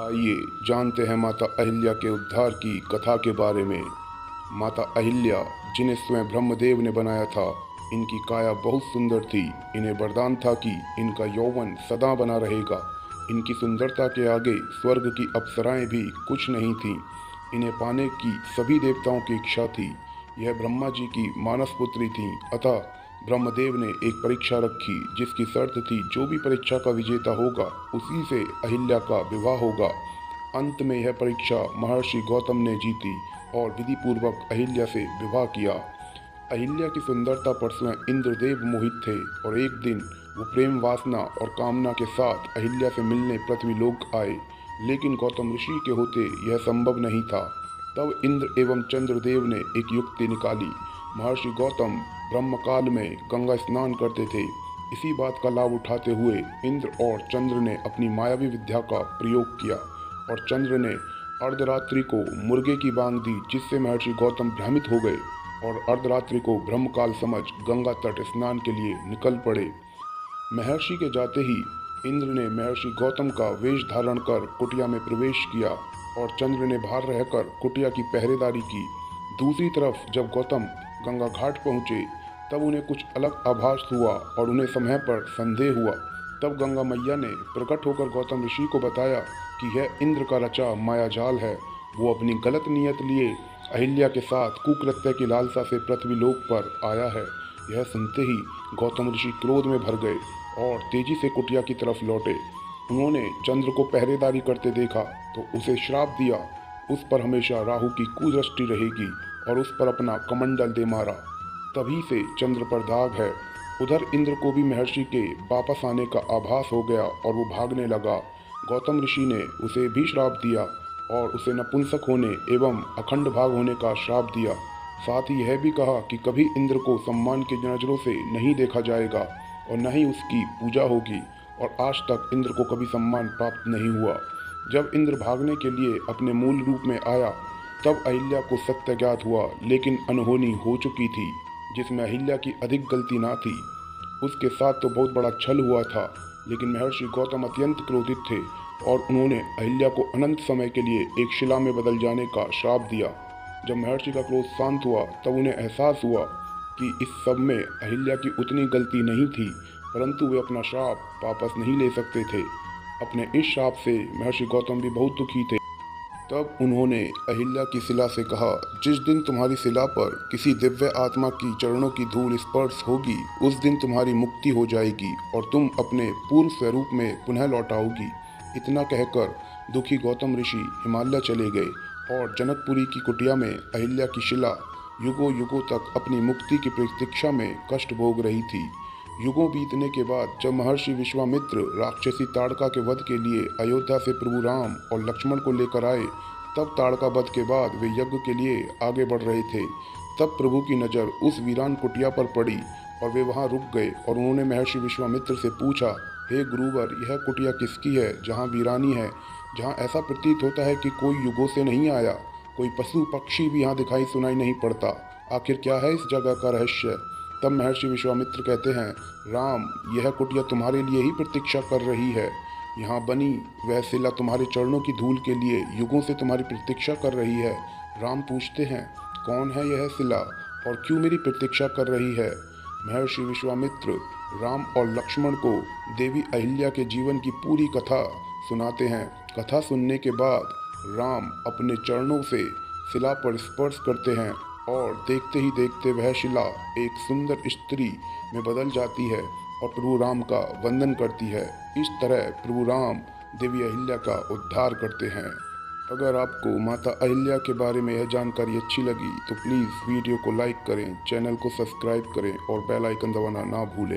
आइए जानते हैं माता अहिल्या के उद्धार की कथा के बारे में। माता अहिल्या, जिन्हें स्वयं ब्रह्मदेव ने बनाया था, इनकी काया बहुत सुंदर थी। इन्हें वरदान था कि इनका यौवन सदा बना रहेगा। इनकी सुंदरता के आगे स्वर्ग की अप्सराएं भी कुछ नहीं थीं। इन्हें पाने की सभी देवताओं की इच्छा थी। यह ब्रह्मा जी की मानस पुत्री थीं। अतः ब्रह्मदेव ने एक परीक्षा रखी, जिसकी शर्त थी जो भी परीक्षा का विजेता होगा उसी से अहिल्या का विवाह होगा। अंत में यह परीक्षा महर्षि गौतम ने जीती और विधि पूर्वक अहिल्या से विवाह किया। अहिल्या की सुंदरता पर स्वयं इंद्रदेव मोहित थे और एक दिन वो प्रेम वासना और कामना के साथ अहिल्या से मिलने पृथ्वीलोक आए। लेकिन गौतम ऋषि के होते यह संभव नहीं था। तब इंद्र एवं चंद्रदेव ने एक युक्ति निकाली। महर्षि गौतम ब्रह्मकाल में गंगा स्नान करते थे। इसी बात का लाभ उठाते हुए इंद्र और चंद्र ने अपनी मायावी विद्या का प्रयोग किया और चंद्र ने अर्धरात्रि को मुर्गे की बांग दी, जिससे महर्षि गौतम भ्रमित हो गए और अर्धरात्रि को ब्रह्मकाल समझ गंगा तट स्नान के लिए निकल पड़े। महर्षि के जाते ही इंद्र ने महर्षि गौतम का वेश धारण कर कुटिया में प्रवेश किया और चंद्र ने बाहर रहकर कुटिया की पहरेदारी की। दूसरी तरफ जब गौतम गंगा घाट पहुँचे तब उन्हें कुछ अलग आभास हुआ और उन्हें समय पर संदेह हुआ। तब गंगा मैया ने प्रकट होकर गौतम ऋषि को बताया कि यह इंद्र का रचा मायाजाल है। वो अपनी गलत नीयत लिए अहिल्या के साथ कुकृत्य की लालसा से पृथ्वीलोक पर आया है। यह सुनते ही गौतम ऋषि क्रोध में भर गए और तेजी से कुटिया की तरफ लौटे। उन्होंने चंद्र को पहरेदारी करते देखा तो उसे श्राप दिया, उस पर हमेशा राहु की कुदृष्टि रहेगी और उस पर अपना कमंडल दे मारा। तभी से चंद्र पर दाग है। उधर इंद्र को भी महर्षि के वापस आने का आभास हो गया और वो भागने लगा। गौतम ऋषि ने उसे भी श्राप दिया और उसे नपुंसक होने एवं अखंड भाग होने का श्राप दिया। साथ ही यह भी कहा कि कभी इंद्र को सम्मान की नजरों से नहीं देखा जाएगा और न ही उसकी पूजा होगी। और आज तक इंद्र को कभी सम्मान प्राप्त नहीं हुआ। जब इंद्र भागने के लिए अपने मूल रूप में आया तब अहिल्या को सत्य ज्ञात हुआ, लेकिन अनहोनी हो चुकी थी जिसमें अहिल्या की अधिक गलती ना थी। उसके साथ तो बहुत बड़ा छल हुआ था, लेकिन महर्षि गौतम अत्यंत क्रोधित थे और उन्होंने अहिल्या को अनंत समय के लिए एक शिला में बदल जाने का श्राप दिया। जब महर्षि का क्रोध शांत हुआ तब उन्हें एहसास हुआ कि इस सब में अहिल्या की उतनी गलती नहीं थी, परंतु वे अपना श्राप वापस नहीं ले सकते थे। अपने इस श्राप से महर्षि गौतम भी बहुत दुखी थे। तब उन्होंने अहिल्या की शिला से कहा, जिस दिन तुम्हारी शिला पर किसी दिव्य आत्मा की चरणों की धूल स्पर्श होगी, उस दिन तुम्हारी मुक्ति हो जाएगी और तुम अपने पूर्व स्वरूप में पुनः लौट आओगी। इतना कहकर दुखी गौतम ऋषि हिमालय चले गए और जनकपुरी की कुटिया में अहिल्या की शिला युगों युगों तक अपनी मुक्ति की प्रतीक्षा में कष्ट भोग रही थी। युगों बीतने के बाद जब महर्षि विश्वामित्र राक्षसी ताड़का के वध के लिए अयोध्या से प्रभु राम और लक्ष्मण को लेकर आए, तब ताड़का वध के बाद वे यज्ञ के लिए आगे बढ़ रहे थे। तब प्रभु की नज़र उस वीरान कुटिया पर पड़ी और वे वहां रुक गए और उन्होंने महर्षि विश्वामित्र से पूछा, हे गुरुवर, यह कुटिया किसकी है जहाँ वीरानी है, जहाँ ऐसा प्रतीत होता है कि कोई युगों से नहीं आया, कोई पशु पक्षी भी यहाँ दिखाई सुनाई नहीं पड़ता। आखिर क्या है इस जगह का रहस्य? तब महर्षि विश्वामित्र कहते हैं, राम, यह कुटिया तुम्हारे लिए ही प्रतीक्षा कर रही है। यहाँ बनी वह शिला तुम्हारे चरणों की धूल के लिए युगों से तुम्हारी प्रतीक्षा कर रही है। राम पूछते हैं, कौन है यह शिला और क्यों मेरी प्रतीक्षा कर रही है? महर्षि विश्वामित्र राम और लक्ष्मण को देवी अहिल्या के जीवन की पूरी कथा सुनाते हैं। कथा सुनने के बाद राम अपने चरणों से शिला पर स्पर्श करते हैं और देखते ही देखते वह शिला एक सुंदर स्त्री में बदल जाती है और प्रभु राम का वंदन करती है। इस तरह प्रभु राम देवी अहिल्या का उद्धार करते हैं। अगर आपको माता अहिल्या के बारे में यह जानकारी अच्छी लगी तो प्लीज़ वीडियो को लाइक करें, चैनल को सब्सक्राइब करें और बेल आइकन दबाना ना भूलें।